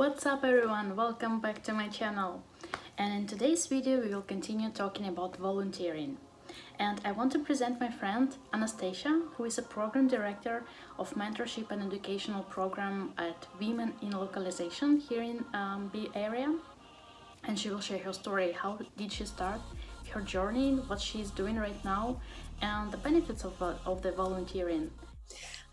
What's up everyone, welcome back to my channel. And in today's video we will continue talking about volunteering. And I want to present my friend Anastasiia, who is a program director of mentorship and educational program at Women in Localization here in Bay Area. And she will share her story, how did she start her journey, what she's doing right now, and the benefits of the volunteering.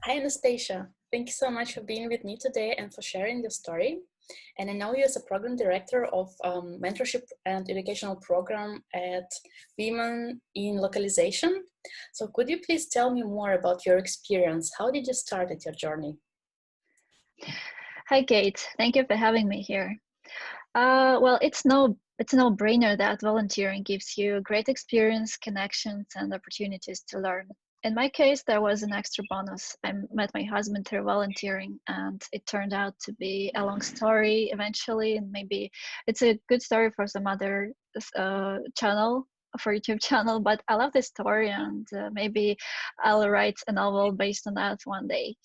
Hi Anastasia, thank you so much for being with me today and for sharing your story. And I know you as a program director of mentorship and educational program at Women in Localization. So could you please tell me more about your experience? How did you start at your journey? Hi, Kate. Thank you for having me here. Well, it's no brainer that volunteering gives you great experience, connections, and opportunities to learn. In my case, there was an extra bonus. I met my husband through volunteering, and it turned out to be a long story eventually. And maybe it's a good story for some other channel, for YouTube channel. But I love this story, and maybe I'll write a novel based on that one day.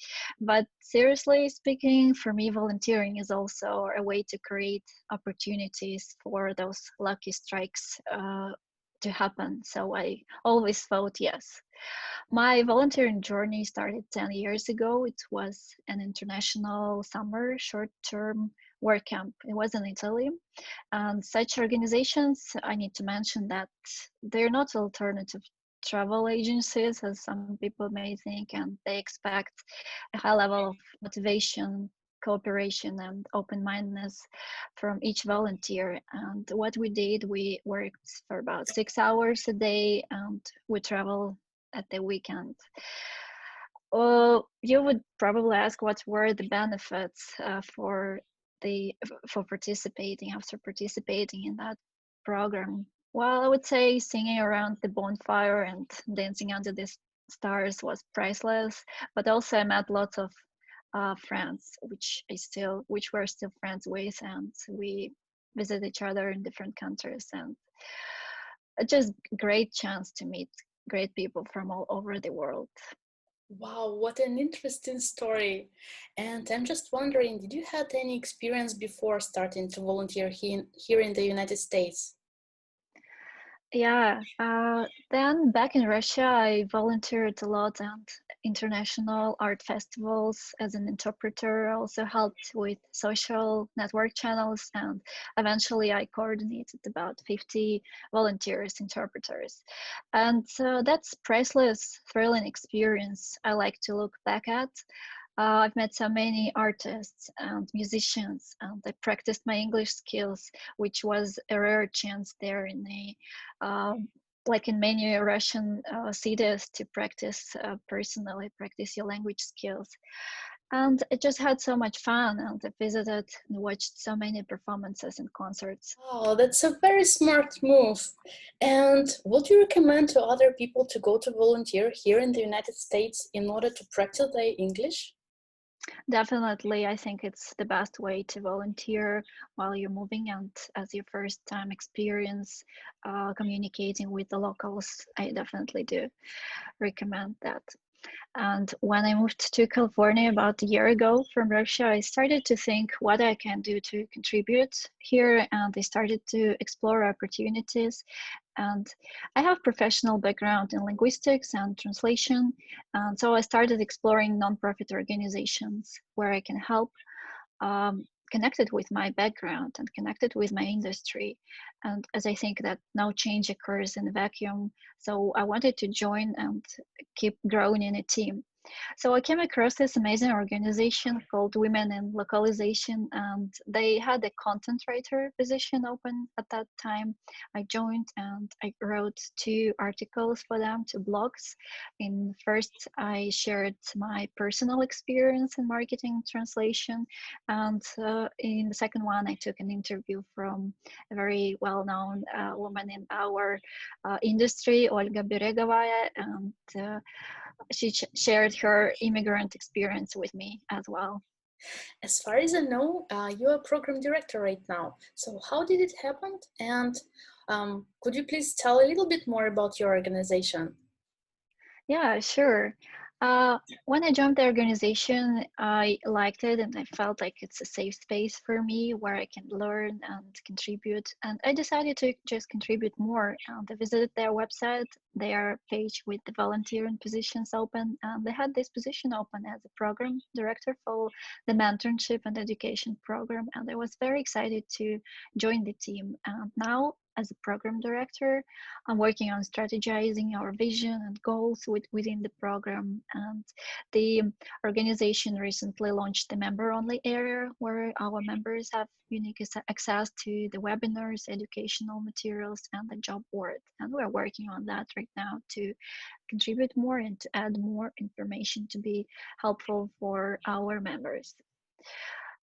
But seriously speaking, for me, volunteering is also a way to create opportunities for those lucky strikes to happen. So I always vote yes. My volunteering journey started 10 years ago. It was an international summer short-term work camp. It was in Italy. And such organizations, I need to mention that they're not alternative travel agencies, as some people may think, and they expect a high level of motivation, cooperation, and open-mindedness from each volunteer. And what we did, we worked for about 6 hours a day, and we traveled at the weekend. You would probably ask what were the benefits for participating after participating in that program. Well, I would say singing around the bonfire and dancing under the stars was priceless, but also I met lots of friends which we're still friends with, and we visit each other in different countries, and just great chance to meet great people from all over the world. Wow, what an interesting story. And I'm just wondering, did you have any experience before starting to volunteer here in the United States? Yeah, then back in Russia, I volunteered a lot at international art festivals as an interpreter. I also helped with social network channels, and eventually I coordinated about 50 volunteers, interpreters. And that's priceless, thrilling experience I like to look back at. I've met so many artists and musicians, and I practiced my English skills, which was a rare chance there in a like in many Russian cities to practice personally, practice your language skills. And I just had so much fun, and I visited and watched so many performances and concerts. Oh, that's a very smart move. And would you recommend to other people to go to volunteer here in the United States in order to practice their English? Definitely, I think it's the best way to volunteer while you're moving and as your first time experience communicating with the locals. I definitely do recommend that. And when I moved to California about a year ago from Russia, I started to think what I can do to contribute here, and I started to explore opportunities. And I have professional background in linguistics and translation, and so I started exploring nonprofit organizations where I can help, connected with my background and connected with my industry. And as I think that no change occurs in a vacuum, so I wanted to join and keep growing in a team. So I came across this amazing organization called Women in Localization, and they had a content writer position open at that time. I joined and I wrote 2 articles for them, 2 blogs. In first, I shared my personal experience in marketing translation, and in the second one, I took an interview from a very well-known woman in our industry, Olga Beregovaya, and she shared her immigrant experience with me as well. As far as I know, you're a program director right now. So how did it happen? And could you please tell a little bit more about your organization? Yeah, sure. When I joined the organization, I liked it and I felt like it's a safe space for me where I can learn and contribute. And I decided to just contribute more. And I visited their website, their page with the volunteering positions open, and they had this position open as a program director for the mentorship and education program. And I was very excited to join the team. And now, as a program director, I'm working on strategizing our vision and goals within the program. And the organization recently launched the member-only area where our members have unique access to the webinars, educational materials, and the job board. And we're working on that right now to contribute more and to add more information to be helpful for our members.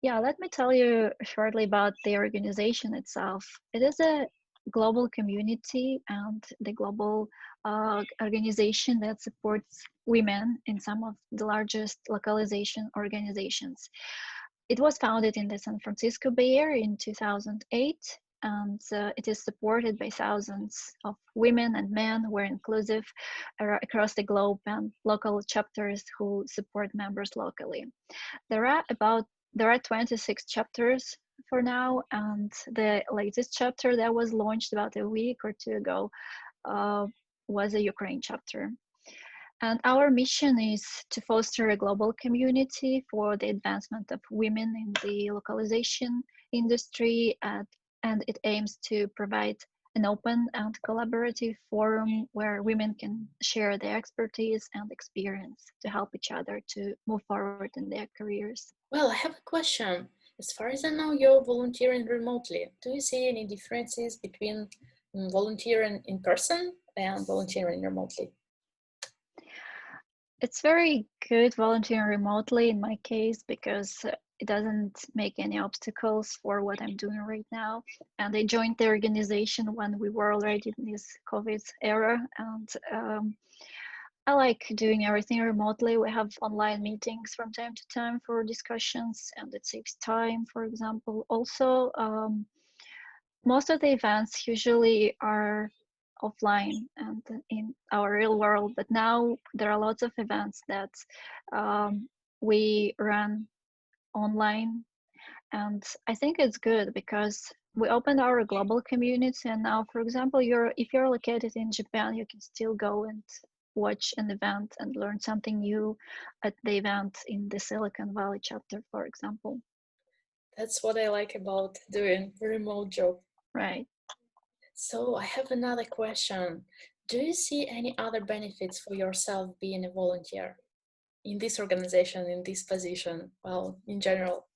Yeah, let me tell you shortly about the organization itself. It is a global community and the global organization that supports women in some of the largest localization organizations. It was founded in the San Francisco Bay Area in 2008, and it is supported by thousands of women and men who are inclusive across the globe and local chapters who support members locally. There are about there are 26 chapters for now, and the latest chapter that was launched about a week or two ago uh, was a Ukraine chapter. And our mission is to foster a global community for the advancement of women in the localization industry, and it aims to provide an open and collaborative forum where women can share their expertise and experience to help each other to move forward in their careers. Well, I have a question. As far as I know, you're volunteering remotely. Do you see any differences between volunteering in person and volunteering remotely? It's very good volunteering remotely in my case because it doesn't make any obstacles for what I'm doing right now. And I joined the organization when we were already in this COVID era. And I like doing everything remotely. We have online meetings from time to time for discussions, and it saves time, for example. Also, most of the events usually are offline and in our real world, but now there are lots of events that we run online, and I think it's good because we opened our global community, and now, for example, if you're located in Japan, you can still go and watch an event and learn something new at the event in the Silicon Valley chapter, for example. That's what I like about doing a remote job. Right. So I have another question. Do you see any other benefits for yourself being a volunteer in this organization, in this position, well, in general?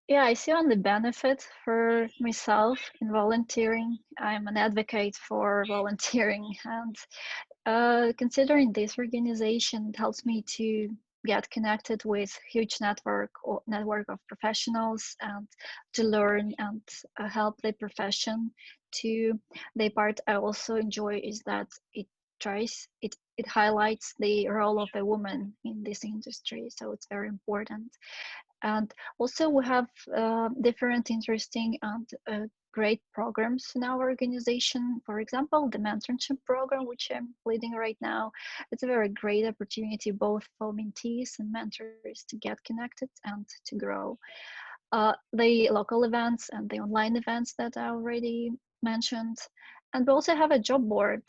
Yeah, I see on the benefit for myself in volunteering. I'm an advocate for volunteering, and considering this organization, it helps me to get connected with huge network of professionals and to learn and help the profession. To the part I also enjoy is that it highlights the role of a woman in this industry, so it's very important. And also we have different interesting and great programs in our organization. For example, the mentorship program, which I'm leading right now, it's a very great opportunity both for mentees and mentors to get connected and to grow. The local events and the online events that I already mentioned. And we also have a job board.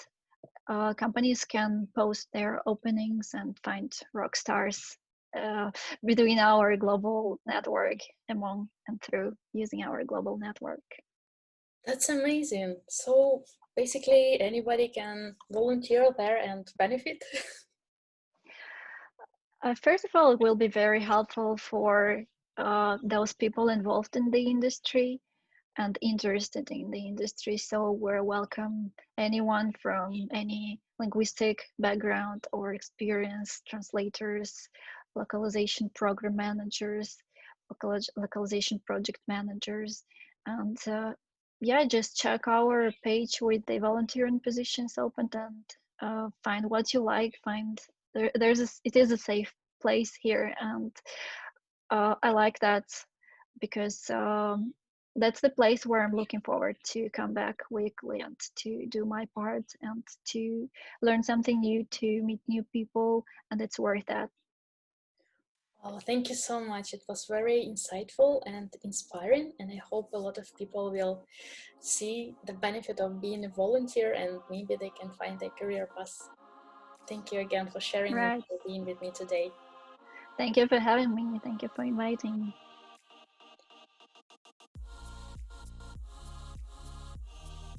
Companies can post their openings and find rock stars between our global network among and through using our global network. That's amazing. So basically anybody can volunteer there and benefit? First of all, it will be very helpful for those people involved in the industry and interested in the industry. So we're welcome anyone from any linguistic background or experience, translators, localization program managers, localization project managers, and yeah, just check our page with the volunteering positions open and find what you like. Find it is a safe place here, and I like that because that's the place where I'm looking forward to come back weekly and to do my part and to learn something new, to meet new people, and it's worth that. Well, thank you so much. It was very insightful and inspiring, and I hope a lot of people will see the benefit of being a volunteer and maybe they can find a career path. Thank you again for sharing and Right. for being with me today. Thank you for having me. Thank you for inviting me.